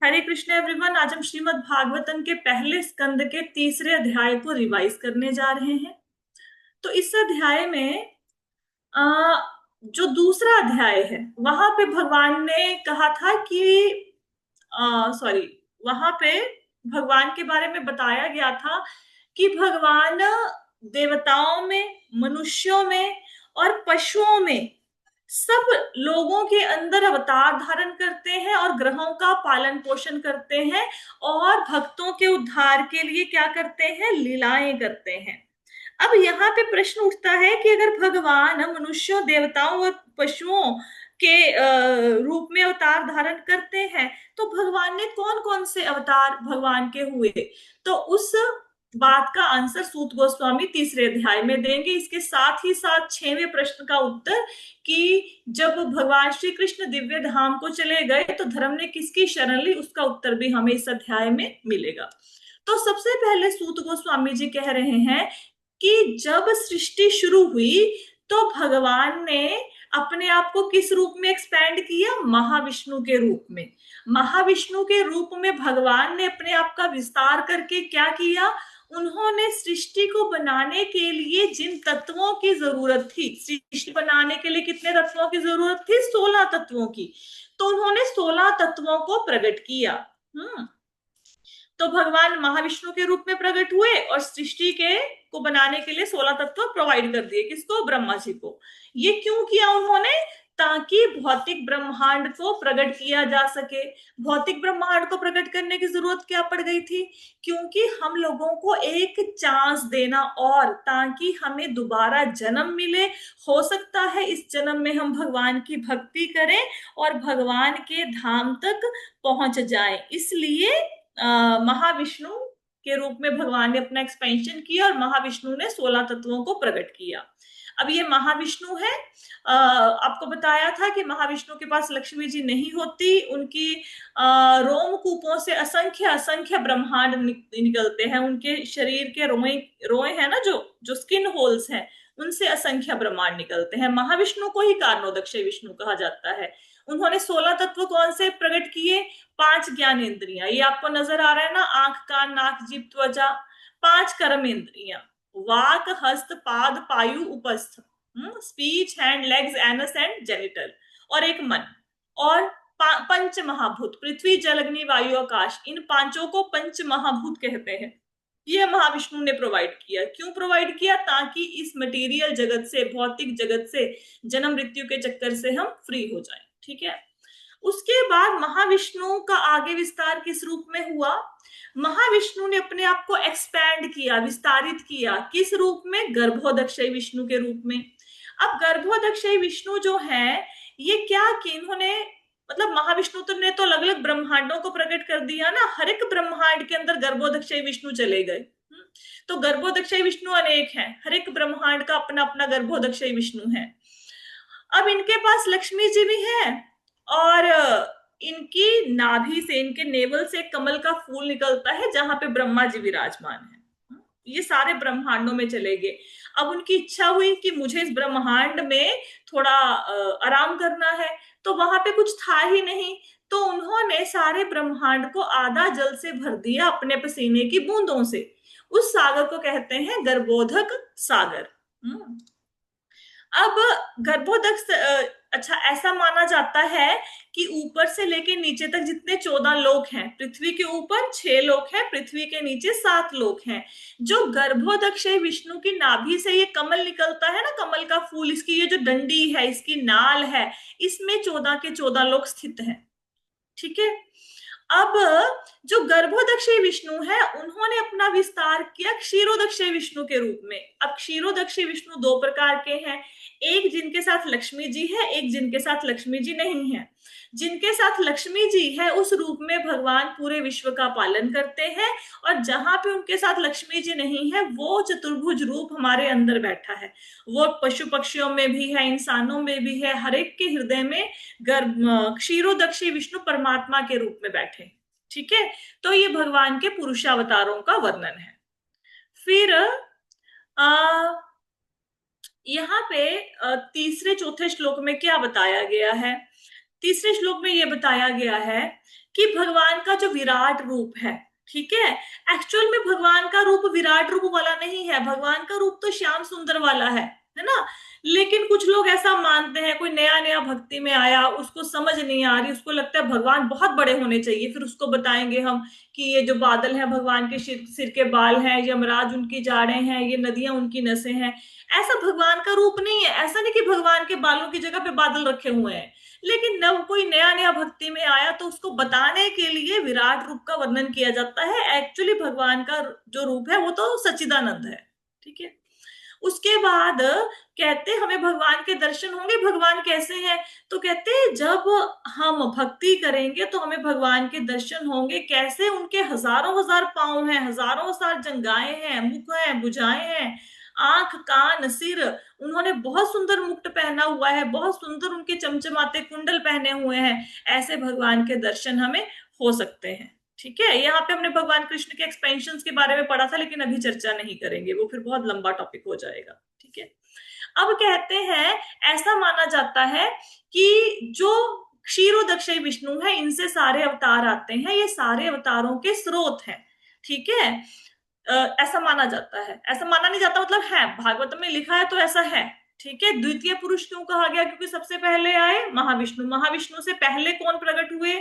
हरे Krishna everyone. आज हम श्रीमद् भागवतम के पहले स्कंद के तीसरे अध्याय को रिवाइज करने जा रहे हैं। तो इस अध्याय में आ, जो दूसरा अध्याय है वहां पे भगवान ने कहा था कि सॉरी, वहां पे भगवान के बारे में बताया गया था कि भगवान देवताओं में, मनुष्यों में और पशुओं में सब लोगों के अंदर अवतार धारण करते हैं और ग्रहों का पालन पोषण करते हैं और भक्तों के उद्धार के लिए क्या करते हैं, लीलाएं करते हैं। अब यहाँ पे प्रश्न उठता है कि अगर भगवान मनुष्यों, देवताओं और पशुओं के रूप में अवतार धारण करते हैं तो भगवान ने कौन कौन से अवतार भगवान के हुए। तो उस बात का आंसर सूत गोस्वामी तीसरे अध्याय में देंगे। इसके साथ ही साथ छठवें प्रश्न का उत्तर कि जब भगवान श्री कृष्ण दिव्य धाम को चले गए तो धर्म ने किसकी शरण ली, उसका उत्तर भी हमें इस अध्याय में मिलेगा। तो सबसे पहले सूत गोस्वामी जी कह रहे हैं कि जब सृष्टि शुरू हुई तो भगवान ने अपने आप को किस रूप में एक्सपैंड किया, महाविष्णु के रूप में। महाविष्णु के रूप में भगवान ने अपने आप का विस्तार करके क्या किया, उन्होंने सृष्टि को बनाने के लिए जिन तत्वों की जरूरत थी, सृष्टि बनाने के लिए कितने तत्वों की जरूरत थी, 16 तत्वों की। तो उन्होंने 16 तत्वों को प्रकट किया। तो भगवान महाविष्णु के रूप में प्रकट हुए और सृष्टि के को बनाने के लिए 16 तत्व प्रोवाइड कर दिए। किसको, ब्रह्मा जी को। ये क्यों किया उन्होंने, ताकि भौतिक ब्रह्मांड को प्रकट किया जा सके। भौतिक ब्रह्मांड को प्रकट करने की जरूरत क्या पड़ गई थी, क्योंकि हम लोगों को एक चांस देना और ताकि हमें दोबारा जन्म मिले। हो सकता है इस जन्म में हम भगवान की भक्ति करें और भगवान के धाम तक पहुंच जाएं। इसलिए महाविष्णु के रूप में भगवान ने अपना एक्सपेंशन किया और महाविष्णु ने 16 तत्वों को प्रकट किया। अब ये महाविष्णु है। आपको बताया था कि महाविष्णु के पास लक्ष्मी जी नहीं होती, उनकी रोमकूपों से असंख्य असंख्य ब्रह्मांड निकलते हैं। उनके शरीर के रोए रोए हैं ना, जो जो स्किन होल्स हैं, उनसे असंख्य ब्रह्मांड निकलते हैं। महाविष्णु को ही कारणोदक विष्णु कहा जाता है। उन्होंने 16 तत्व कौन से प्रकट किए, 5 ज्ञान इंद्रियां, ये आपको नजर आ रहा है ना, आंख, कान, नाक, जीभ, त्वचा। 5 कर्म इंद्रियां, वाक, हस्त, पाद, पायु, उपस्थ, speech, hand, legs, anus and genital, और एक मन। और पंच महाभूत, पृथ्वी, जल, अग्नि, वायु, आकाश, इन पांचों को पंच महाभूत कहते हैं। ये महाविष्णु ने प्रोवाइड किया। क्यों प्रोवाइड किया, ताकि इस मटेरियल जगत से, भौतिक जगत से, जन्म मृत्यु के चक्कर से हम फ्री हो जाएं। ठीक है। उसके बाद महाविष्णु का आगे विस्तार किस रूप में हुआ, महाविष्णु ने अपने आप को एक्सपैंड किया, विस्तारित किया। किस रूप में, गर्भोदक्षय विष्णु के रूप में। अब गर्भोदक्षय विष्णु जो है, ये क्या कि इन्होंने, मतलब महाविष्णु तो ने तो अलग अलग ब्रह्मांडों को प्रकट कर दिया ना, हर एक ब्रह्मांड के अंदर गर्भोदक्षय विष्णु चले गए। तो गर्भोदक्षय विष्णु अनेक हैं, हर एक ब्रह्मांड का अपना अपना गर्भोदक्षय विष्णु है। अब इनके पास लक्ष्मी जी भी है और इनकी नाभि से, इनके नेवल से कमल का फूल निकलता है जहां पे ब्रह्मा जी विराजमान है। ये सारे ब्रह्मांडों में चले गए। अब उनकी इच्छा हुई कि मुझे इस ब्रह्मांड में थोड़ा आराम करना है, तो वहां पे कुछ था ही नहीं। तो उन्होंने सारे ब्रह्मांड को आधा जल से भर दिया अपने पसीने की बूंदों से। उस सागर को कहते हैं गर्भोदक सागर। अब गर्भोदक, अच्छा, ऐसा माना जाता है कि ऊपर से लेके नीचे तक जितने 14 लोक हैं, पृथ्वी के ऊपर 6 लोक हैं, पृथ्वी के नीचे 7 लोक हैं। जो गर्भोदक्षय विष्णु की नाभि से ये कमल निकलता है ना, कमल का फूल, इसकी ये जो डंडी है, इसकी नाल है, इसमें 14 के 14 लोक स्थित हैं। ठीक है। अब जो गर्भोदक्षय विष्णु है, उन्होंने अपना विस्तार किया क्षीरोदक्षय विष्णु के रूप में। अब क्षीरोदक्षय विष्णु दो प्रकार के हैं, एक जिनके साथ लक्ष्मी जी है, एक जिनके साथ लक्ष्मी जी नहीं है। जिनके साथ लक्ष्मी जी है उस रूप में भगवान पूरे विश्व का पालन करते हैं, और जहां पे उनके साथ लक्ष्मी जी नहीं है, वो चतुर्भुज रूप हमारे अंदर बैठा है। वो पशु पक्षियों में भी है, इंसानों में भी है, हर एक के हृदय में गर्भ क्षीरोदक्षी विष्णु परमात्मा के रूप में बैठे। ठीक है। तो ये भगवान के पुरुषावतारों का वर्णन है। फिर आ, यहाँ पे तीसरे चौथे श्लोक में क्या बताया गया है, तीसरे श्लोक में ये बताया गया है कि भगवान का जो विराट रूप है, ठीक है, एक्चुअल में भगवान का रूप विराट रूप वाला नहीं है, भगवान का रूप तो श्याम सुंदर वाला है ना। लेकिन कुछ लोग ऐसा मानते हैं, कोई नया नया भक्ति में आया, उसको समझ नहीं आ रही, उसको लगता है भगवान बहुत बड़े होने चाहिए, फिर उसको बताएंगे हम कि ये जो बादल है भगवान के सिर के बाल हैं, यमराज उनकी जाड़ें हैं, ये नदियां उनकी नसें हैं। ऐसा भगवान का रूप नहीं है। ऐसा नहीं कि भगवान के बालों की जगह पे बादल रखे हुए हैं। लेकिन नव कोई नया नया भक्ति में आया तो उसको बताने के लिए विराट रूप का वर्णन किया जाता है। एक्चुअली भगवान का जो रूप है वो तो सच्चिदानंद है, ठीक है। उसके बाद कहते हमें भगवान के दर्शन होंगे। भगवान कैसे हैं? तो कहते हैं जब हम भक्ति करेंगे तो हमें भगवान के दर्शन होंगे। कैसे? उनके हजारों हजार पांव हैं, हजारों हजार जंगाएं हैं, मुख हैं, भुजाएं हैं, आंख, कान, सिर। उन्होंने बहुत सुंदर मुकुट पहना हुआ है, बहुत सुंदर उनके चमचमाते कुंडल पहने हुए हैं। ऐसे भगवान के दर्शन हमें हो सकते हैं, ठीक है। यहाँ पे हमने भगवान कृष्ण के एक्सपेंशन के बारे में पढ़ा था, लेकिन अभी चर्चा नहीं करेंगे, वो फिर बहुत लंबा टॉपिक हो जाएगा, ठीक है। अब कहते हैं ऐसा माना जाता है कि जो क्षीरोदक्षय विष्णु है, इनसे सारे अवतार आते हैं, ये सारे अवतारों के स्रोत हैं, ठीक है। ऐसा माना जाता है। ऐसा माना नहीं जाता, मतलब है, भागवत में लिखा है तो ऐसा है, ठीक है। द्वितीय पुरुष क्यों कहा गया? क्योंकि सबसे पहले आए महाविष्णु। महाविष्णु से पहले कौन प्रकट हुए?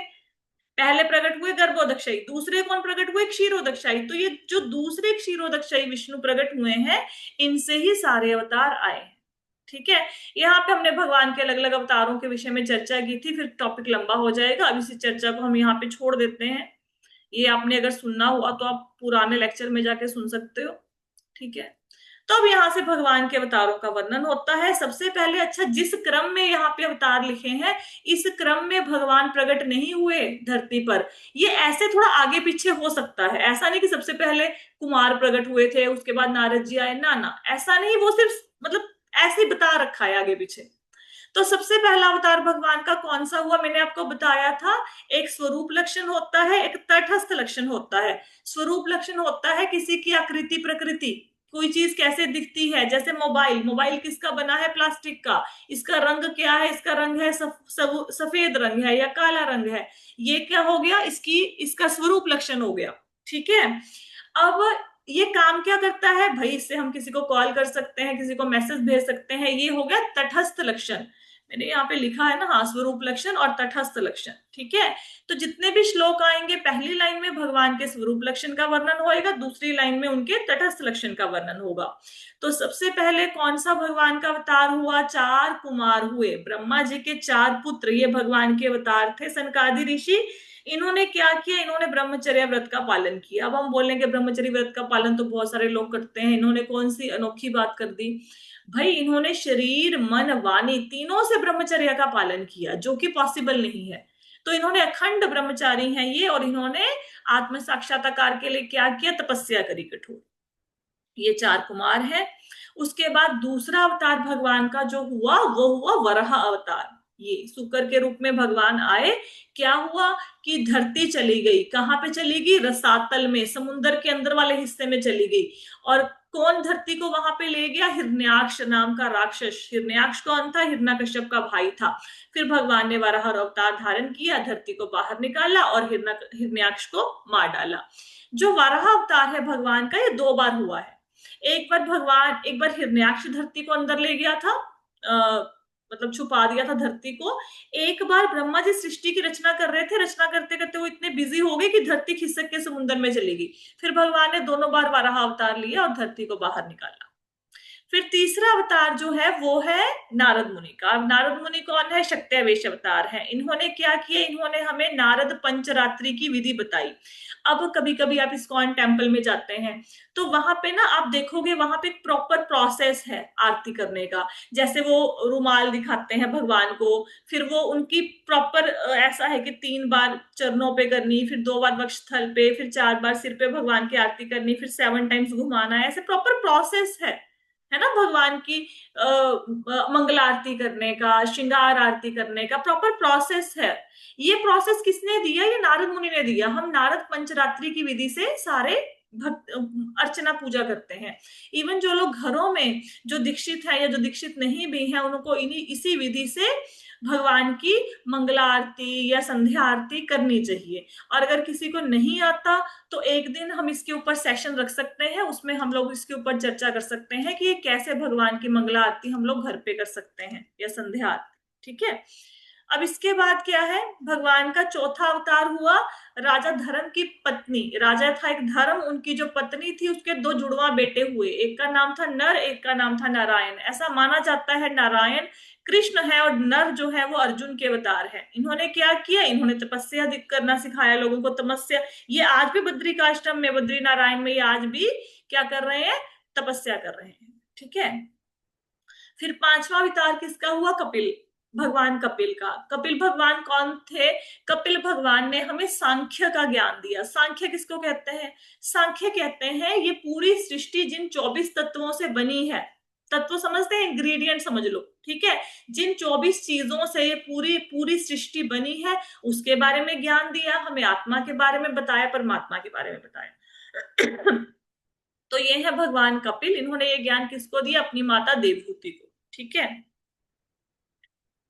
पहले प्रकट हुए गर्भोदक्षयी। दूसरे कौन प्रकट हुए? क्षीरोदक्षयी। तो ये जो दूसरे क्षीरोदक्षयी विष्णु प्रकट हुए हैं, इनसे ही सारे अवतार आए, ठीक है। यहाँ पे हमने भगवान के अलग अलग अवतारों के विषय में चर्चा की थी, फिर टॉपिक लंबा हो जाएगा। अब इसी चर्चा को हम यहाँ पे छोड़ देते हैं। ये आपने अगर सुनना हुआ तो आप पुराने लेक्चर में जाके सुन सकते हो, ठीक है। तो अब यहाँ से भगवान के अवतारों का वर्णन होता है। सबसे पहले, अच्छा, जिस क्रम में यहाँ पे अवतार लिखे हैं, इस क्रम में भगवान प्रकट नहीं हुए धरती पर। ये ऐसे थोड़ा आगे पीछे हो सकता है। ऐसा नहीं कि सबसे पहले कुमार प्रकट हुए थे, उसके बाद नारद जी आए, ना ना, ऐसा नहीं। वो सिर्फ मतलब ऐसे ही बता रखा है आगे पीछे। तो सबसे पहला अवतार भगवान का कौन सा हुआ? मैंने आपको बताया था, एक स्वरूप लक्षण होता है, एक तटस्थ लक्षण होता है। स्वरूप लक्षण होता है किसी की आकृति प्रकृति, कोई चीज कैसे दिखती है। जैसे मोबाइल, मोबाइल किसका बना है? प्लास्टिक का। इसका रंग क्या है? इसका रंग है सफेद रंग है या काला रंग है। ये क्या हो गया? इसका स्वरूप लक्षण हो गया, ठीक है। अब ये काम क्या करता है भाई? इससे हम किसी को कॉल कर सकते हैं, किसी को मैसेज भेज सकते हैं। ये हो गया तटस्थ लक्षण। मैंने यहाँ पे लिखा है ना, हाँ, स्वरूप लक्षण और तटस्थ लक्षण, ठीक है। तो जितने भी श्लोक आएंगे, पहली लाइन में भगवान के स्वरूप लक्षण का वर्णन होएगा, दूसरी लाइन में उनके तटस्थ लक्षण का वर्णन होगा। तो सबसे पहले कौन सा भगवान का अवतार हुआ? 4 कुमार हुए। ब्रह्मा जी के 4 पुत्र, ये भगवान के अवतार थे। सनकादि ऋषि, इन्होंने क्या किया? इन्होंने ब्रह्मचर्य व्रत का पालन किया। अब हम बोलेंगे ब्रह्मचर्य व्रत का पालन तो बहुत सारे लोग करते हैं, इन्होंने कौन सी अनोखी बात कर दी भाई? इन्होंने शरीर, मन, वाणी तीनों से ब्रह्मचर्य का पालन किया, जो कि पॉसिबल नहीं है। तो इन्होंने अखंड ब्रह्मचारी हैं ये, और इन्होंने आत्म साक्षात्कार के लिए क्या किया? तपस्या करी कठोर। ये 4 कुमार हैं। उसके बाद दूसरा अवतार भगवान का जो हुआ, वो हुआ वराह अवतार। ये शुक्र के रूप में भगवान आए। क्या हुआ कि धरती चली गई। कहाँ पे चली गई? रसातल में, समुन्द्र के अंदर वाले हिस्से में चली गई। और कौन धरती को वहां पे ले गया? हिरण्याक्ष नाम का राक्षस। हिरण्याक्ष कौन था? हिरण्यकश्यप का भाई था। फिर भगवान ने वराह अवतार धारण किया, धरती को बाहर निकाला और हिरण्याक्ष को मार डाला। जो वराह अवतार है भगवान का, ये 2 बार हुआ है। एक बार हिरण्याक्ष धरती को अंदर ले गया था, मतलब छुपा दिया था धरती को। एक बार ब्रह्मा जी सृष्टि की रचना कर रहे थे, रचना करते करते वो इतने बिजी हो गए कि धरती खिसक के समुद्र में चली गई। फिर भगवान ने दोनों बार वराह अवतार लिया और धरती को बाहर निकाला। फिर तीसरा अवतार जो है वो है नारद मुनि का। अब नारद मुनि कौन है? शक्त्यावेश अवतार है। इन्होंने क्या किया? इन्होंने हमें नारद पंचरात्रि की विधि बताई। अब कभी कभी आप इस्कॉन टेम्पल में जाते हैं तो वहां पे ना आप देखोगे, वहां पे एक प्रॉपर प्रोसेस है आरती करने का। जैसे वो रुमाल दिखाते हैं भगवान को, फिर वो उनकी प्रॉपर ऐसा है कि 3 बार चरणों पे करनी, फिर 2 बार वक्षस्थल पे, फिर 4 बार सिर पे भगवान की आरती करनी, फिर 7 टाइम्स घुमाना। ऐसे प्रॉपर प्रोसेस है ना भगवान की मंगल आरती करने का, श्रृंगार आरती करने का प्रॉपर प्रोसेस है। ये प्रोसेस किसने दिया? ये नारद मुनि ने दिया। हम नारद पंचरात्रि की विधि से सारे भक्त अर्चना पूजा करते हैं। इवन जो लोग घरों में जो दीक्षित है या जो दीक्षित नहीं भी है, उनको इसी विधि से भगवान की मंगला आरती या संध्या आरती करनी चाहिए। और अगर किसी को नहीं आता तो एक दिन हम इसके ऊपर सेशन रख सकते हैं, उसमें हम लोग इसके ऊपर चर्चा कर सकते हैं कि ये कैसे भगवान की मंगला आरती हम लोग घर पे कर सकते हैं या संध्या आरती। ठीक है। अब इसके बाद क्या है, भगवान का चौथा अवतार हुआ राजा धर्म की पत्नी। राजा था एक धर्म, उनकी जो पत्नी थी उसके दो जुड़वा बेटे हुए, एक का नाम था नर, एक का नाम था नारायण। ऐसा माना जाता है नारायण कृष्ण है और नर जो है वो अर्जुन के अवतार है। इन्होंने क्या किया, इन्होंने तपस्या करना सिखाया लोगों को, तपस्या। ये आज भी बद्रिकाश्रम में, बद्री नारायण में ये आज भी क्या कर रहे हैं, तपस्या कर रहे हैं। ठीक है। फिर पांचवा अवतार किसका हुआ, कपिल, भगवान कपिल का। कपिल भगवान कौन थे, कपिल भगवान ने हमें सांख्य का ज्ञान दिया। सांख्य किसको कहते हैं, सांख्य कहते हैं ये पूरी सृष्टि जिन 24 तत्वों से बनी है, तत्व समझते हैं, इंग्रेडिएंट समझ लो। ठीक है। जिन 24 चीजों से ये पूरी पूरी सृष्टि बनी है उसके बारे में ज्ञान दिया हमें, आत्मा के बारे में बताया, परमात्मा के बारे में बताया। तो ये है भगवान कपिल। इन्होंने ये ज्ञान किसको दिया, अपनी माता देवहूति को। ठीक है।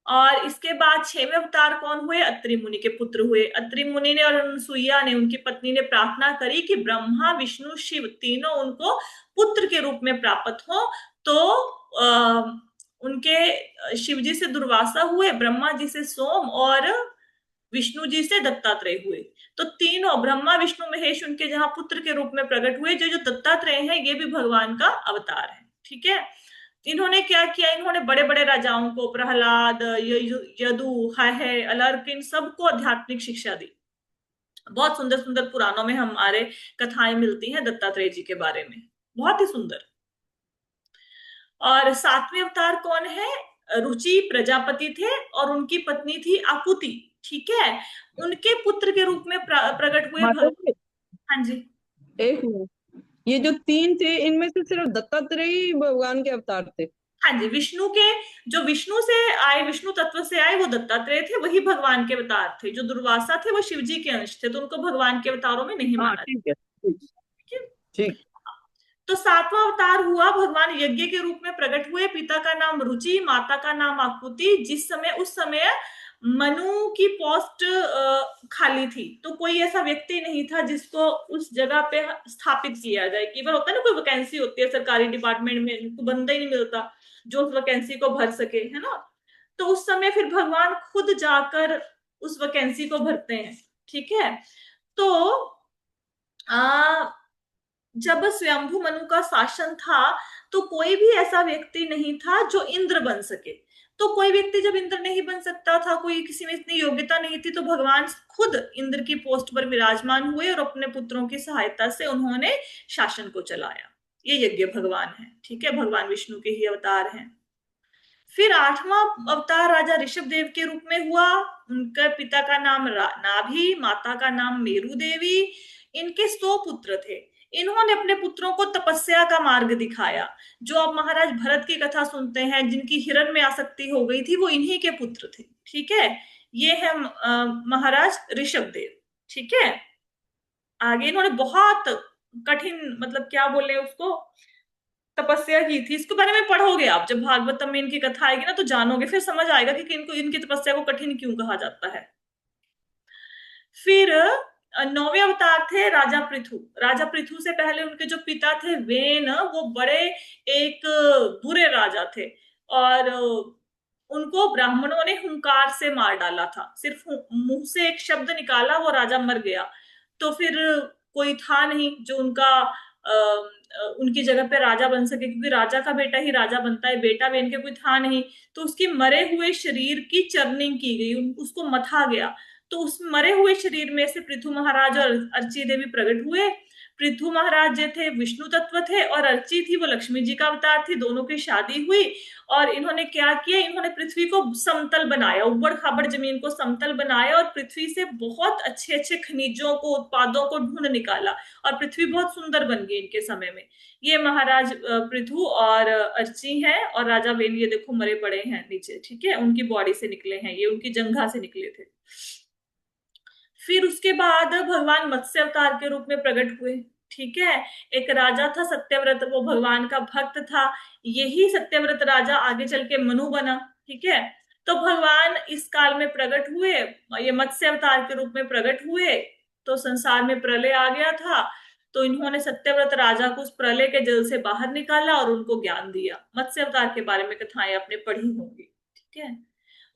और इसके बाद छठवें अवतार कौन हुए, अत्रि मुनि के पुत्र हुए। अत्रि मुनि ने और अनुसुईया ने, उनकी पत्नी ने प्रार्थना करी कि ब्रह्मा विष्णु शिव तीनों उनको पुत्र के रूप में प्राप्त हो। तो उनके शिव जी से दुर्वासा हुए, ब्रह्मा जी से सोम और विष्णु जी से दत्तात्रेय हुए। तो तीनों ब्रह्मा विष्णु महेश उनके जहां पुत्र के रूप में प्रकट हुए, जो जो दत्तात्रेय है ये भी भगवान का अवतार है। ठीक है। इन्होंने क्या किया, इन्होंने बड़े बड़े राजाओं को, प्रहलाद, यदु, है अलर्क, इन सबको आध्यात्मिक शिक्षा दी। बहुत सुंदर सुंदर पुराणों में हमारे कथाएं मिलती हैं दत्तात्रेय जी के बारे में, बहुत ही सुंदर। और सातवें अवतार कौन है, रुचि प्रजापति थे और उनकी पत्नी थी आकुति। ठीक है। उनके पुत्र के रूप में प्रकट हुए माता भगवान। जी, हाँ जी। एक मिनट, ये जो तीन थे इनमें से सिर्फ दत्तात्रेय ही भगवान के अवतार थे? हाँ जी, विष्णु के, जो विष्णु से आए, विष्णु तत्व से आए वो दत्तात्रेय थे, वही भगवान के अवतार थे। जो दुर्वासा थे वो शिव जी के अंश थे, तो उनको भगवान के अवतारों में नहीं हाँ माना ठीक है, ठीक। जाता। ठीक। तो सातवां अवतार हुआ, भगवान यज्ञ के रूप में प्रकट हुए। पिता का नाम रुचि, माता का नाम आकुति। जिस समय, उस समय मनु की पोस्ट खाली थी, तो कोई ऐसा व्यक्ति नहीं था जिसको उस जगह पे स्थापित किया जाए। कि बार होता है ना, कोई वैकेंसी होती है सरकारी डिपार्टमेंट में, तो बंदा ही नहीं मिलता जो उस वैकेंसी को भर सके, है ना। तो उस समय फिर भगवान खुद जाकर उस वैकेंसी को भरते हैं। ठीक है। तो आ, जब स्वयंभू मनु का शासन था तो कोई भी ऐसा व्यक्ति नहीं था जो इंद्र बन सके। तो कोई व्यक्ति जब इंद्र नहीं बन सकता था, कोई किसी में इतनी योग्यता नहीं थी, तो भगवान खुद इंद्र की पोस्ट पर विराजमान हुए और अपने पुत्रों की सहायता से उन्होंने शासन को चलाया। ये यज्ञ भगवान है। ठीक है। भगवान विष्णु के ही अवतार हैं। फिर आठवां अवतार राजा ऋषभ देव के रूप में हुआ। उनके पिता का नाम नाभि, माता का नाम मेरु देवी। इनके 100 पुत्र थे। इन्होंने अपने पुत्रों को तपस्या का मार्ग दिखाया। जो आप महाराज भरत की कथा सुनते हैं, जिनकी हिरण में आसक्ति हो गई थी, वो इन्हीं के पुत्र थे। ठीक है। ये है महाराज ऋषभ देव। ठीक है। आगे इन्होंने बहुत कठिन, मतलब क्या बोले उसको, तपस्या की थी। इसके बारे में पढ़ोगे आप, जब भागवतम में इनकी कथा आएगी ना तो जानोगे, फिर समझ आएगा कि इनको, इनकी तपस्या को कठिन क्यों कहा जाता है। फिर नौवे अवतार थे राजा पृथु। राजा पृथु से पहले उनके जो पिता थे वेन, वो बड़े एक बुरे राजा थे। और उनको ब्राह्मणों ने हुंकार से मार डाला था। सिर्फ मुंह से एक शब्द निकाला, वो राजा मर गया। तो फिर कोई था नहीं जो उनका उनकी जगह पे राजा बन सके, क्योंकि राजा का बेटा ही राजा बनता है, बेटा बेन के कोई था नहीं। तो उसके मरे हुए शरीर की चर्निंग की गई, उसको मथा गया। तो उस मरे हुए शरीर में से पृथु महाराज और अर्ची देवी प्रकट हुए। पृथु महाराज जो थे विष्णु तत्व थे और अर्ची थी वो लक्ष्मी जी का अवतार थी। दोनों की शादी हुई और इन्होंने क्या किया, इन्होंने पृथ्वी को समतल बनाया, उबड़ खाबड़ जमीन को समतल बनाया और पृथ्वी से बहुत अच्छे अच्छे खनिजों को, उत्पादों को ढूंढ निकाला और पृथ्वी बहुत सुंदर बन गई इनके समय में। ये महाराज पृथु और अर्ची हैं और राजा वेन ये देखो मरे पड़े हैं नीचे। ठीक है। उनकी बॉडी से निकले हैं ये, उनकी जंघा से निकले थे। फिर उसके बाद भगवान मत्स्य अवतार के रूप में प्रकट हुए। ठीक है। एक राजा था सत्यव्रत, वो भगवान का भक्त था। यही सत्यव्रत राजा आगे चल के मनु बना। ठीक है। तो भगवान इस काल में प्रकट हुए, ये मत्स्य अवतार के रूप में प्रकट हुए। तो संसार में प्रलय आ गया था, तो इन्होंने सत्यव्रत राजा को उस प्रलय के जल से बाहर निकाला और उनको ज्ञान दिया। मत्स्य अवतार के बारे में कथाएं आपने पढ़ी होंगी, ठीक है।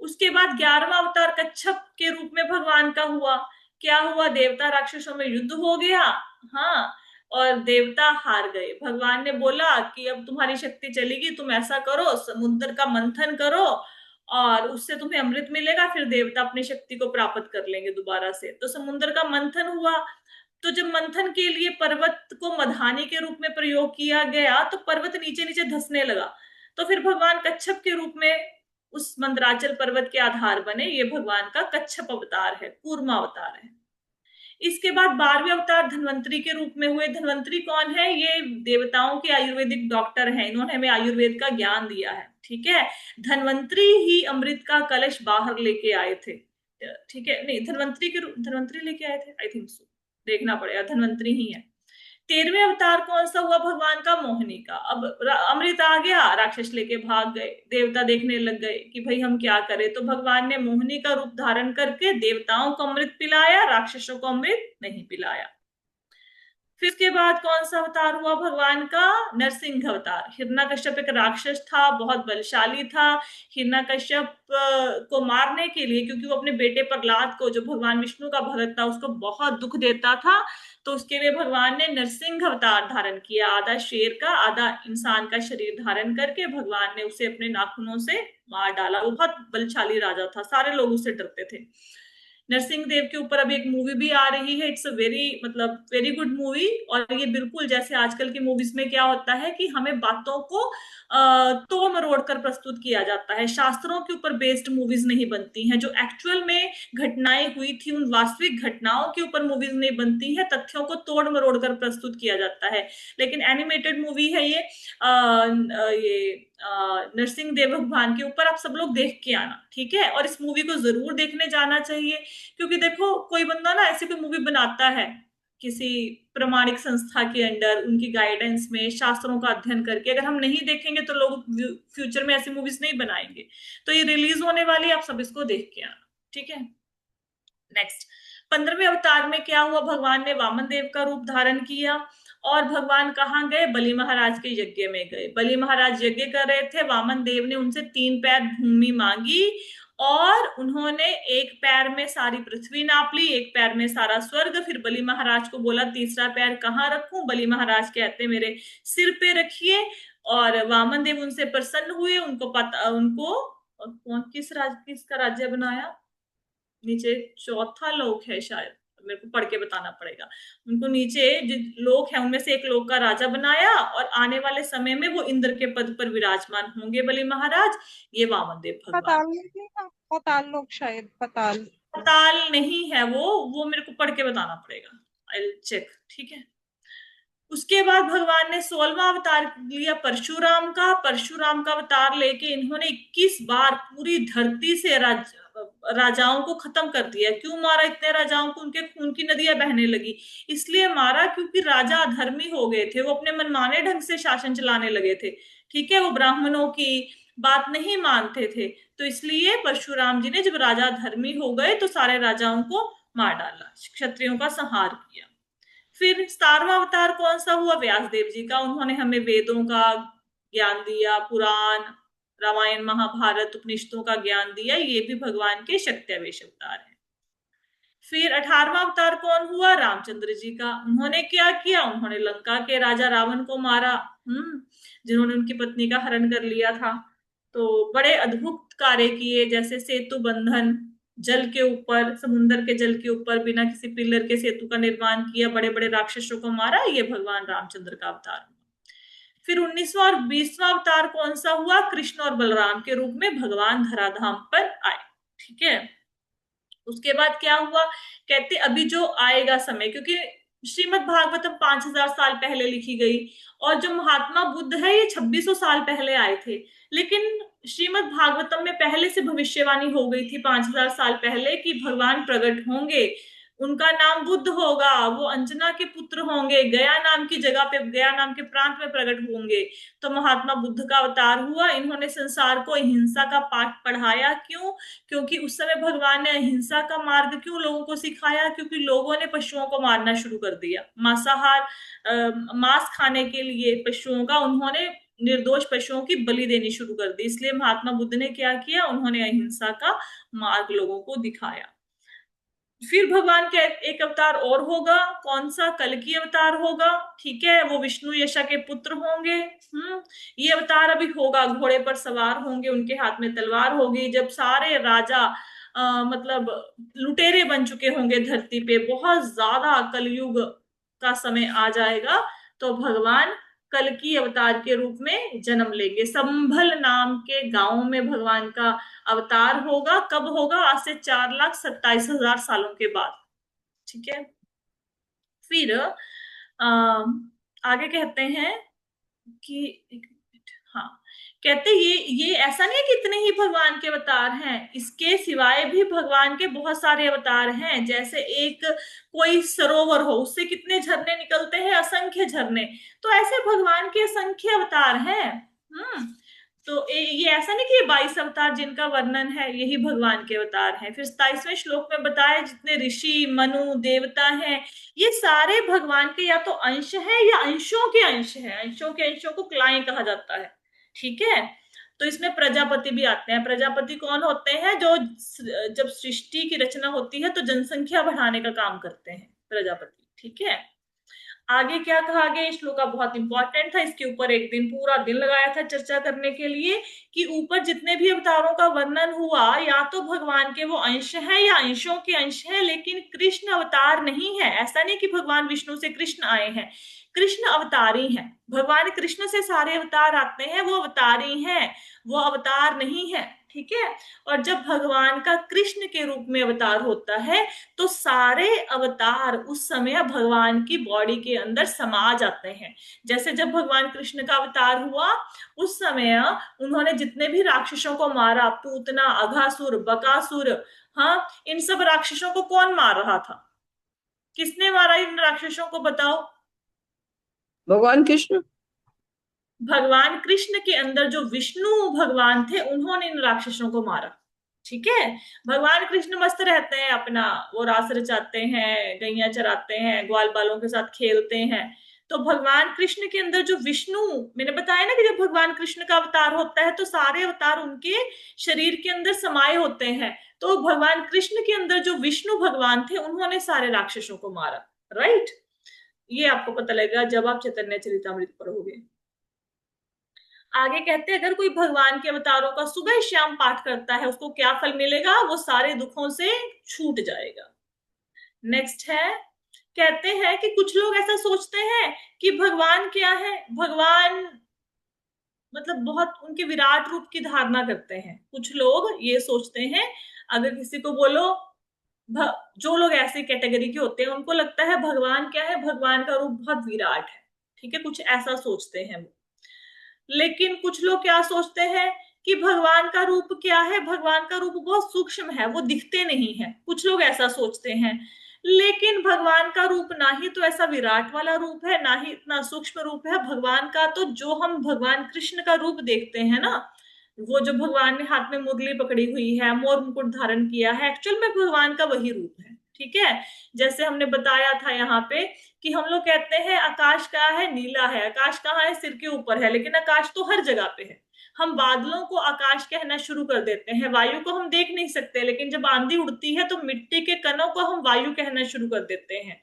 उसके बाद 11वां अवतार कच्छप के रूप में भगवान का हुआ। क्या हुआ, देवता राक्षसों में युद्ध हो गया, हाँ, और देवता हार गए। भगवान ने बोला कि अब तुम्हारी शक्ति चलेगी, तुम ऐसा करो, समुद्र का मंथन करो और उससे तुम्हें अमृत मिलेगा, फिर देवता अपनी शक्ति को प्राप्त कर लेंगे दोबारा से। तो समुद्र का मंथन हुआ। तो जब मंथन के लिए पर्वत को मधानी के रूप में प्रयोग किया गया तो पर्वत नीचे नीचे धंसने लगा। तो फिर भगवान कच्छप के रूप में उस मंदराचल पर्वत के आधार बने। ये भगवान का कच्छप अवतार है, कूर्मा अवतार है। इसके बाद 12वें अवतार धन्वंतरी के रूप में हुए। धन्वंतरी कौन है, ये देवताओं के आयुर्वेदिक डॉक्टर हैं, इन्होंने हमें आयुर्वेद का ज्ञान दिया है, ठीक है। धन्वंतरी ही अमृत का कलश बाहर लेके आए थे, ठीक है। नहीं, धन्वंतरी लेके आए थे, आई थिंक सो, देखना पड़ेगा, धन्वंतरी ही है। 13वें अवतार कौन सा हुआ, भगवान का मोहिनी का। अब अमृत आ गया, राक्षस लेके भाग गए, देवता देखने लग गए कि भाई हम क्या करें। तो भगवान ने मोहिनी का रूप धारण करके देवताओं को अमृत पिलाया, राक्षसों को अमृत नहीं पिलाया। फिर उसके बाद कौन सा अवतार हुआ भगवान का, नरसिंह अवतार। हिरण्यकश्यप एक राक्षस था, बहुत बलशाली था। हिरण्यकश्यप को मारने के लिए, क्योंकि वो अपने बेटे प्रहलाद को, जो भगवान विष्णु का भक्त था, उसको बहुत दुख देता था, तो उसके लिए भगवान ने नरसिंह अवतार धारण किया। आधा शेर का आधा इंसान का शरीर धारण करके भगवान ने उसे अपने नाखूनों से मार डाला। वो बहुत बलशाली राजा था, सारे लोग उससे डरते थे। नरसिंह देव के ऊपर अभी एक मूवी भी आ रही है, इट्स अ वेरी मतलब वेरी गुड मूवी। और ये बिल्कुल जैसे आजकल की मूवीज में क्या होता है कि हमें बातों को तोड़ मरोड़ कर प्रस्तुत किया जाता है, शास्त्रों के ऊपर बेस्ड मूवीज नहीं बनती हैं। जो एक्चुअल में घटनाएं हुई थी, उन वास्तविक घटनाओं के ऊपर मूवीज नहीं बनती है, तथ्यों को तोड़ मरोड़ कर प्रस्तुत किया जाता है। लेकिन एनिमेटेड मूवी है ये, नरसिंह देव भगवान के ऊपर। आप सब लोग देख के आना, ठीक है, और इस मूवी को जरूर देखने जाना चाहिए। क्योंकि देखो, कोई बंदा ना ऐसी कोई मूवी बनाता है किसी प्रमाणिक संस्था के अंडर, उनकी गाइडेंस में, शास्त्रों का अध्ययन करके, अगर हम नहीं देखेंगे तो लोग फ्यूचर में ऐसी मूवीज नहीं बनाएंगे। तो ये रिलीज होने वाली है, आप सब इसको देख के आना, ठीक है। नेक्स्ट, 15वें अवतार में क्या हुआ, भगवान ने वामन देव का रूप धारण किया। और भगवान कहाँ गए, बलि महाराज के यज्ञ में गए। बलि महाराज यज्ञ कर रहे थे, वामन देव ने उनसे 3 पैर भूमि मांगी और उन्होंने एक पैर में सारी पृथ्वी नाप ली, एक पैर में सारा स्वर्ग। फिर बलि महाराज को बोला तीसरा पैर कहाँ रखूं। बलि महाराज कहते मेरे सिर पे रखिए। और वामन देव उनसे प्रसन्न हुए, उनको पता, उनको कौन किसका राज्य बनाया, नीचे चौथा लोक है शायद, मेरे को पढ़ के बताना पड़ेगा। उनको नीचे जो लोक है उनमें से एक लोक का राजा बनाया, और आने वाले समय में वो इंद्र के पद पर विराजमान होंगे बलि महाराज। ये वामन देव भगवान। पताल नहीं था, पताल लोग, शायद पताल। पाताल नहीं है वो मेरे को पढ़ के बताना पड़ेगा, आई चेक, ठीक है। उसके बाद भगवान ने 16वां अवतार लिया परशुराम का अवतार लेके इन्होंने 21 बार पूरी धरती से राजाओं को खत्म कर दिया। क्यों मारा इतने राजाओं को, उनके खून की नदियां बहने लगी, इसलिए मारा क्योंकि राजा अधर्मी हो गए थे, वो अपने मनमाने ढंग से शासन चलाने लगे थे, ठीक है। वो ब्राह्मणों की बात नहीं मानते थे, तो इसलिए परशुराम जी ने जब राजा धर्मी हो गए तो सारे राजाओं को मार डाला, क्षत्रियों का संहार किया। फिर 17वां अवतार कौन सा हुआ, व्यास देव जी का। उन्होंने हमें वेदों का ज्ञान दिया, पुराण, रामायण, महाभारत, उपनिषदों का ज्ञान दिया। ये भी भगवान के शक्त्यावेश अवतार है। फिर 18वां अवतार कौन हुआ, रामचंद्र जी का। उन्होंने क्या किया, उन्होंने लंका के राजा रावण को मारा, जिन्होंने उनकी पत्नी का हरण कर लिया था। तो बड़े अद्भुत कार्य किए, जैसे सेतु बंधन, जल के ऊपर, समुन्द्र के जल के ऊपर बिना किसी पिलर के सेतु का निर्माण किया, बड़े बड़े राक्षसों को मारा। ये भगवान रामचंद्र का अवतार हुआ। फिर 19वां और 20वां अवतार कौन सा हुआ, कृष्ण और बलराम के रूप में भगवान धराधाम पर आए, ठीक है। उसके बाद क्या हुआ, कहते अभी जो आएगा समय, क्योंकि श्रीमद् भागवतम 5000 साल पहले लिखी गई, और जो महात्मा बुद्ध है ये 2600 साल पहले आए थे। लेकिन श्रीमद् भागवतम में पहले से भविष्यवाणी हो गई थी 5000 साल पहले कि भगवान प्रकट होंगे। उनका नाम बुद्ध होगा, वो अंजना के पुत्र होंगे, गया नाम की जगह पे, गया नाम के प्रांत में प्रकट होंगे। तो महात्मा बुद्ध का अवतार हुआ, इन्होंने संसार को अहिंसा का पाठ पढ़ाया। क्यों? क्योंकि उस समय भगवान ने अहिंसा का मार्ग क्यों लोगों को सिखाया? क्योंकि लोगों ने पशुओं को मारना शुरू कर दिया, मांसाहार मांस खाने के लिए पशुओं का उन्होंने निर्दोष पशुओं की बलि देनी शुरू कर दी। इसलिए महात्मा बुद्ध ने क्या किया? उन्होंने अहिंसा का मार्ग लोगों को दिखाया। फिर भगवान का एक अवतार और होगा, कौन सा? कल की अवतार होगा। ठीक है, वो विष्णु यशा के पुत्र होंगे। ये अवतार अभी होगा, घोड़े पर सवार होंगे, उनके हाथ में तलवार होगी। जब सारे राजा मतलब लुटेरे बन चुके होंगे धरती पे, बहुत ज्यादा कलयुग का समय आ जाएगा, तो भगवान कल की अवतार के रूप में जन्म लेंगे। संभल नाम के गांव में भगवान का अवतार होगा। कब होगा? आज से 4,27,000 सालों के बाद। ठीक है। फिर आगे कहते हैं कि एक मिनट, हाँ, कहते ये ऐसा नहीं है कि इतने ही भगवान के अवतार हैं, इसके सिवाय भी भगवान के बहुत सारे अवतार हैं। जैसे एक कोई सरोवर हो, उससे कितने झरने निकलते हैं? असंख्य झरने। तो ऐसे भगवान के असंख्य अवतार हैं। तो ये ऐसा नहीं कि ये 22 अवतार जिनका वर्णन है यही भगवान के अवतार हैं। फिर 27वें श्लोक में बताया जितने ऋषि मनु देवता हैं, ये सारे भगवान के या तो अंश है या अंशों के अंश है। अंशों के अंशों को क्लाइ कहा जाता है। ठीक है। तो इसमें प्रजापति भी आते हैं। प्रजापति कौन होते हैं? जो जब सृष्टि की रचना होती है तो जनसंख्या बढ़ाने का काम करते हैं प्रजापति। ठीक है। आगे क्या कहा गया? श्लोक का बहुत इंपॉर्टेंट था, इसके ऊपर एक दिन पूरा दिन लगाया था चर्चा करने के लिए कि ऊपर जितने भी अवतारों का वर्णन हुआ या तो भगवान के वो अंश है या अंशों के अंश है, लेकिन कृष्ण अवतार नहीं है। ऐसा नहीं कि भगवान विष्णु से कृष्ण आए हैं, कृष्ण अवतारी हैं। भगवान कृष्ण से सारे अवतार आते हैं, वो अवतारी हैं, वो अवतार नहीं है। ठीक है। और जब भगवान का कृष्ण के रूप में अवतार होता है तो सारे अवतार उस समय भगवान की बॉडी के अंदर समा जाते हैं। जैसे जब भगवान कृष्ण का अवतार हुआ उस समय उन्होंने जितने भी राक्षसों को मारा, पूतना, अघासुर, बकासुर, हाँ, इन सब राक्षसों को कौन मार रहा था? किसने मारा इन राक्षसों को? बताओ। भगवान कृष्ण। भगवान कृष्ण के अंदर जो विष्णु भगवान थे उन्होंने इन राक्षसों को मारा। ठीक है। भगवान कृष्ण मस्त रहते हैं अपना, वो रास रचाते हैं, गैया चराते हैं, ग्वाल बालों के साथ खेलते हैं। तो भगवान कृष्ण के अंदर जो विष्णु, मैंने बताया ना कि जब भगवान कृष्ण का अवतार होता है तो सारे अवतार उनके शरीर के अंदर समाये होते हैं। तो भगवान कृष्ण के अंदर जो विष्णु भगवान थे उन्होंने सारे राक्षसों को मारा। राइट। ये आपको पता लगेगा जब आप चैतन्य चरितमृत पढ़ोगे। आगे कहते हैं अगर कोई भगवान के अवतारों का सुबह शाम पाठ करता है उसको क्या फल मिलेगा? वो सारे दुखों से छूट जाएगा। नेक्स्ट है, कहते हैं कि कुछ लोग ऐसा सोचते हैं कि भगवान क्या है? भगवान मतलब बहुत उनके विराट रूप की धारणा करते हैं। कुछ लोग ये सोचते हैं, अगर किसी को बोलो जो लोग ऐसे कैटेगरी के होते हैं उनको लगता है भगवान क्या है? भगवान का रूप बहुत विराट है। ठीक है, कुछ ऐसा सोचते हैं। लेकिन कुछ लोग क्या सोचते हैं कि भगवान का रूप क्या है? भगवान का रूप बहुत सूक्ष्म है, वो दिखते नहीं है। कुछ लोग ऐसा सोचते हैं। लेकिन भगवान का रूप ना ही तो ऐसा विराट वाला रूप है, ना ही इतना सूक्ष्म रूप है भगवान का। तो जो हम भगवान कृष्ण का रूप देखते हैं ना, वो जो भगवान ने हाथ में मुरली पकड़ी हुई है, मोर मुकुट धारण किया है, एक्चुअल में भगवान का वही रूप है। ठीक है। जैसे हमने बताया था यहाँ पे कि हम लोग कहते हैं आकाश कहाँ है? नीला है। आकाश कहाँ है? सिर के ऊपर है। लेकिन आकाश तो हर जगह पे है। हम बादलों को आकाश कहना शुरू कर देते हैं, वायु को हम देख नहीं सकते, लेकिन जब आंधी उड़ती है तो मिट्टी के कणों को हम वायु कहना शुरू कर देते हैं।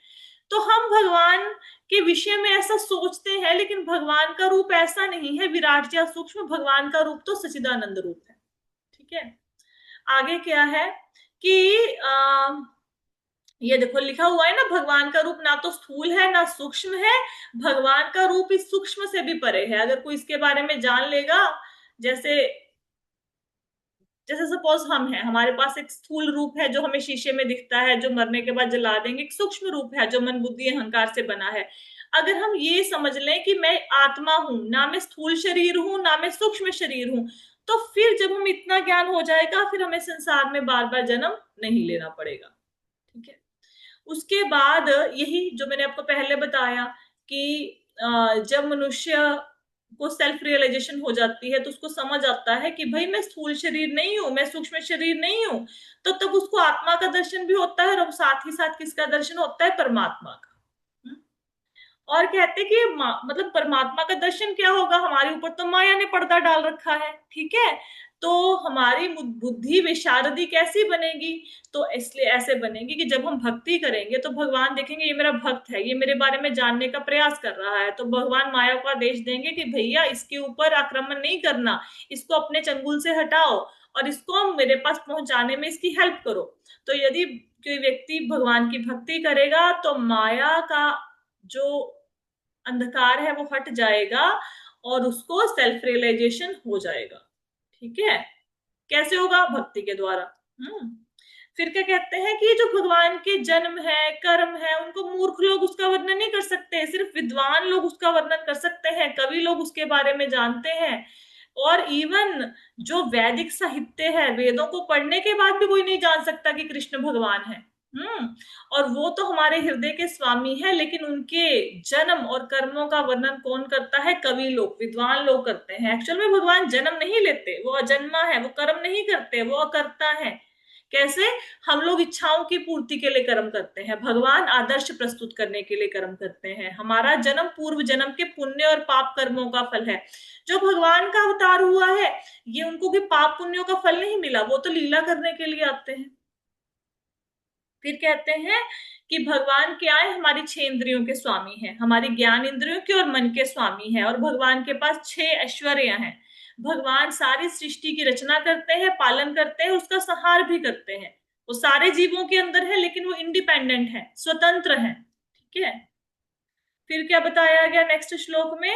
तो हम भगवान के विषय में ऐसा सोचते हैं, लेकिन भगवान का रूप ऐसा नहीं है विराट या सूक्ष्म। भगवान का रूप तो सच्चिदानंद रूप है। ठीक है। आगे क्या है कि ये देखो लिखा हुआ है ना, भगवान का रूप ना तो स्थूल है ना सूक्ष्म है, भगवान का रूप इस सूक्ष्म से भी परे है। अगर कोई इसके बारे में जान लेगा, जैसे जैसे सपोज हम हैं, हमारे पास एक स्थूल रूप है जो हमें शीशे में दिखता है, जो मरने के बाद जला देंगे। एक सूक्ष्म रूप है जो मन बुद्धि अहंकार से बना है। अगर हम ये समझ लें कि मैं आत्मा हूं, ना मैं स्थूल शरीर हूं ना मैं सूक्ष्म शरीर हूं, तो फिर जब हम इतना ज्ञान हो जाएगा फिर हमें संसार में बार बार जन्म नहीं लेना पड़ेगा। ठीक है। उसके बाद यही जो मैंने आपको पहले बताया कि जब मनुष्य को सेल्फ रियलाइजेशन हो जाती है तो उसको समझ आता है कि भाई मैं स्थूल शरीर नहीं हूं, मैं सूक्ष्म शरीर नहीं हूं, तो तब उसको आत्मा का दर्शन भी होता है, और साथ ही साथ किसका दर्शन होता है? परमात्मा का। और कहते कि मतलब परमात्मा का दर्शन क्या होगा? हमारे ऊपर तो माया ने पर्दा डाल रखा है, ठीक है, तो हमारी बुद्धि विशारदी कैसी बनेगी? तो इसलिए ऐसे बनेगी कि जब हम भक्ति करेंगे तो भगवान देखेंगे ये मेरा भक्त है, ये मेरे बारे में जानने का प्रयास कर रहा है, तो भगवान माया को आदेश देंगे कि भैया इसके ऊपर आक्रमण नहीं करना, इसको अपने चंगुल से हटाओ और इसको मेरे पास पहुंचाने में इसकी हेल्प करो। तो यदि कोई व्यक्ति भगवान की भक्ति करेगा तो माया का जो अंधकार है वो हट जाएगा और उसको सेल्फ रियलाइजेशन हो जाएगा। ठीक है, कैसे होगा? भक्ति के द्वारा। फिर क्या कहते हैं कि जो भगवान के जन्म है, कर्म है, उनको मूर्ख लोग उसका वर्णन नहीं कर सकते, सिर्फ विद्वान लोग उसका वर्णन कर सकते हैं, कवि लोग उसके बारे में जानते हैं। और इवन जो वैदिक साहित्य है, वेदों को पढ़ने के बाद भी कोई नहीं जान सकता कि कृष्ण भगवान है। और वो तो हमारे हृदय के स्वामी है, लेकिन उनके जन्म और कर्मों का वर्णन कौन करता है? कवि लोग, विद्वान लोग करते हैं। एक्चुअल में भगवान जन्म नहीं लेते, वो अजन्मा है, वो कर्म नहीं करते, वो अकर्ता है। कैसे? हम लोग इच्छाओं की पूर्ति के लिए कर्म करते हैं, भगवान आदर्श प्रस्तुत करने के लिए कर्म करते हैं। हमारा जन्म पूर्व जन्म के पुण्य और पाप कर्मों का फल है। जो भगवान का अवतार हुआ है, ये उनको भी पाप पुण्यों का फल नहीं मिला, वो तो लीला करने के लिए आते हैं। फिर कहते हैं कि भगवान क्या है? हमारी 6 इंद्रियों के स्वामी है, हमारी ज्ञान इंद्रियों के और मन के स्वामी है, और भगवान के पास 6 ऐश्वर्य हैं। भगवान सारी सृष्टि की रचना करते हैं, पालन करते हैं, उसका संहार भी करते हैं। वो सारे जीवों के अंदर है, लेकिन वो इंडिपेंडेंट है, स्वतंत्र है। ठीक है, फिर क्या बताया गया नेक्स्ट श्लोक में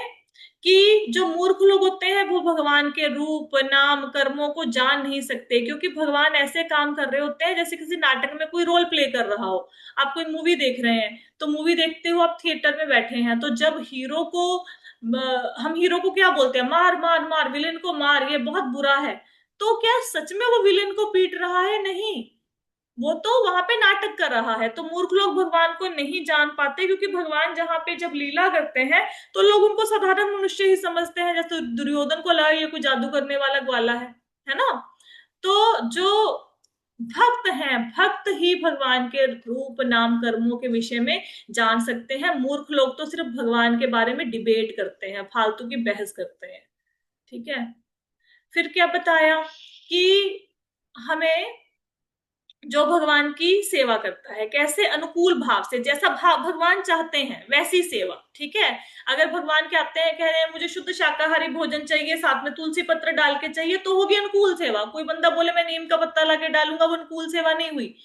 कि जो मूर्ख लोग होते हैं वो भगवान के रूप, नाम, कर्मों को जान नहीं सकते, क्योंकि भगवान ऐसे काम कर रहे होते हैं जैसे किसी नाटक में कोई रोल प्ले कर रहा हो। आप कोई मूवी देख रहे हैं, तो मूवी देखते हो आप थिएटर में बैठे हैं, तो जब हीरो को हम हीरो को क्या बोलते हैं? मार मार मार, विलेन को मार, ये बहुत बुरा है। तो क्या सच में वो विलेन को पीट रहा है? नहीं, वो तो वहां पे नाटक कर रहा है। तो मूर्ख लोग भगवान को नहीं जान पाते, क्योंकि भगवान जहां पे जब लीला करते हैं तो लोग उनको साधारण मनुष्य ही समझते हैं, जैसे दुर्योधन को लगा ये कोई जादू करने वाला ग्वाला है ना। तो जो भक्त हैं, भक्त ही भगवान के रूप, नाम, कर्मों के विषय में जान सकते हैं। मूर्ख लोग तो सिर्फ भगवान के बारे में डिबेट करते हैं, फालतू की बहस करते हैं। ठीक है, फिर क्या बताया कि हमें जो भगवान की सेवा करता है, कैसे? अनुकूल भाव से, जैसा भाव भगवान चाहते हैं वैसी सेवा। ठीक है, अगर भगवान कहते हैं, कह रहे हैं मुझे शुद्ध शाकाहारी भोजन चाहिए, साथ में तुलसी पत्र डाल के चाहिए, तो होगी अनुकूल सेवा। कोई बंदा बोले मैं नीम का पत्ता लाके डालूंगा, वो अनुकूल सेवा नहीं हुई।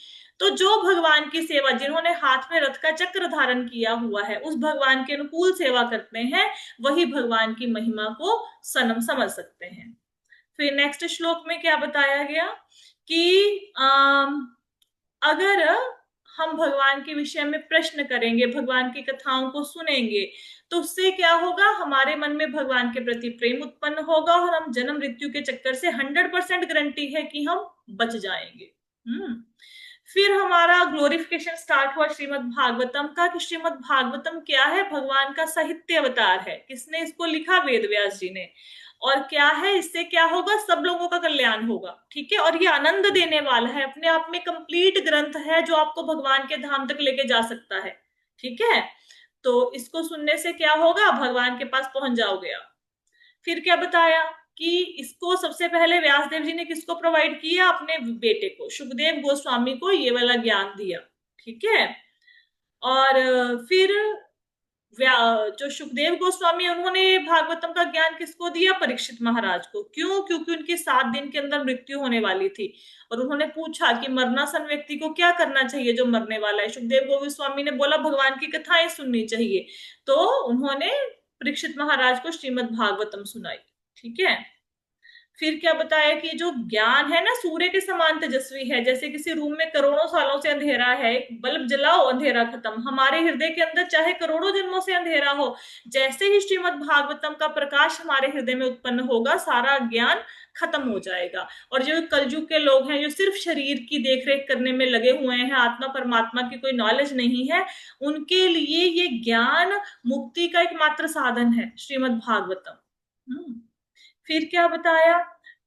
तो जो भगवान की सेवा, जिन्होंने हाथ में रथ का चक्र धारण किया हुआ है, उस भगवान की अनुकूल सेवा करते हैं, वही भगवान की महिमा को सनम समझ सकते हैं। फिर नेक्स्ट श्लोक में क्या बताया गया कि अगर हम भगवान के विषय में प्रश्न करेंगे, भगवान की कथाओं को सुनेंगे, तो उससे क्या होगा? हमारे मन में भगवान के प्रति प्रेम उत्पन्न होगा, और हम जन्म मृत्यु के चक्कर से 100% गारंटी है कि हम बच जाएंगे। फिर हमारा ग्लोरिफिकेशन स्टार्ट हुआ श्रीमद् भागवतम का, कि श्रीमद् भागवतम क्या है? भगवान का साहित्य अवतार है। किसने इसको लिखा? वेद व्यास जी ने। और क्या है? इससे क्या होगा? सब लोगों का कल्याण होगा। ठीक है, और ये आनंद देने वाला है, अपने आप में कंप्लीट ग्रंथ है जो आपको भगवान के धाम तक लेके जा सकता है। ठीक है, तो इसको सुनने से क्या होगा? भगवान के पास पहुंच जाओगे आप। फिर क्या बताया कि इसको सबसे पहले व्यासदेव जी ने किसको प्रोवाइड किया? अपने बेटे को, सुखदेव गोस्वामी को ये वाला ज्ञान दिया। ठीक है, और फिर जो सुखदेव गोस्वामी है, उन्होंने भागवतम का ज्ञान किसको दिया? परीक्षित महाराज को। क्यों? क्योंकि उनकी 7 दिन के अंदर मृत्यु होने वाली थी, और उन्होंने पूछा कि मरनासन व्यक्ति को क्या करना चाहिए जो मरने वाला है? सुखदेव गोस्वामी ने बोला भगवान की कथाएं सुननी चाहिए। तो उन्होंने परीक्षित महाराज को श्रीमद् भागवतम सुनाई। ठीक है, फिर क्या बताया कि जो ज्ञान है ना, सूर्य के समान तेजस्वी है। जैसे किसी रूम में करोड़ों सालों से अंधेरा है, एक बल्ब जलाओ, अंधेरा खत्म। हमारे हृदय के अंदर चाहे करोड़ों जन्मों से अंधेरा हो, जैसे ही श्रीमद् भागवतम का प्रकाश हमारे हृदय में उत्पन्न होगा, सारा ज्ञान खत्म हो जाएगा। और जो कलयुग के लोग हैं, जो सिर्फ शरीर की देखरेख करने में लगे हुए हैं, आत्मा परमात्मा की कोई नॉलेज नहीं है, उनके लिए ये ज्ञान मुक्ति का एकमात्र साधन है, श्रीमद् भागवतम। फिर क्या बताया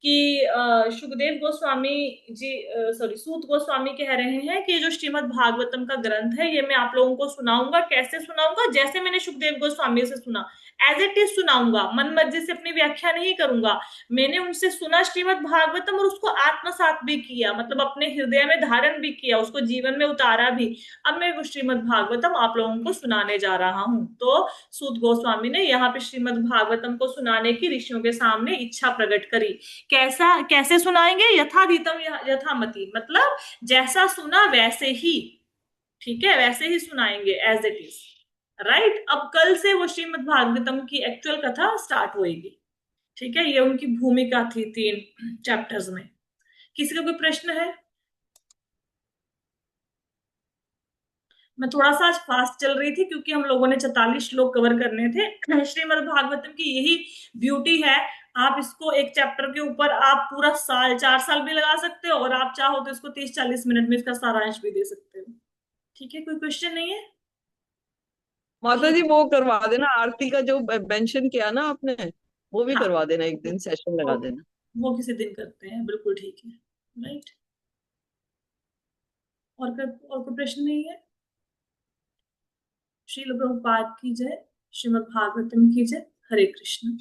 कि सुखदेव गोस्वामी जी, सॉरी, सूत गोस्वामी कह रहे हैं कि जो श्रीमद् भागवतम का ग्रंथ है, ये मैं आप लोगों को सुनाऊंगा। कैसे सुनाऊंगा? जैसे मैंने सुखदेव गोस्वामी से सुना, एज इट इज सुनाऊंगा, मन मर्जी से अपनी व्याख्या नहीं करूंगा। मैंने उनसे सुना श्रीमद् भागवतम और उसको आत्मसात भी किया, मतलब अपने हृदय में धारण भी किया, उसको जीवन में उतारा भी। अब मैं वो श्रीमद् भागवतम आप लोगों को सुनाने जा रहा हूं। तो सूत गोस्वामी ने यहाँ पे श्रीमद् भागवतम को सुनाने की ऋषियों के सामने इच्छा प्रकट करी। कैसा, कैसे सुनाएंगे? यथाधीतम यथामति, मतलब जैसा सुना वैसे ही, ठीक है, वैसे ही सुनाएंगे, एज इट इज। राइट, अब कल से वो श्रीमद् भागवतम की एक्चुअल कथा स्टार्ट होएगी। ठीक है, ये उनकी भूमिका थी 3 चैप्टर्स में। किसी का कोई प्रश्न है? मैं थोड़ा सा आज फास्ट चल रही थी क्योंकि हम लोगों ने 44 श्लोक कवर करने थे। श्रीमद् भागवतम की यही ब्यूटी है, आप इसको एक चैप्टर के ऊपर आप पूरा साल, 4 साल भी लगा सकते हो, और आप चाहो तो इसको 30-40 मिनट में इसका सारांश भी दे सकते हो। ठीक है, कोई क्वेश्चन नहीं है? माता ठीक जी है। वो करवा देना, आरती का जो मेंशन किया ना आपने, वो भी हाँ, करवा देना, एक दिन सेशन लगा ओके, देना। वो किसी दिन करते हैं, बिल्कुल ठीक है। राइट, और कोई प्रश्न नहीं है? श्रील प्रभुपाद की जय, श्रीमद् भागवतम की जय। हरे कृष्ण।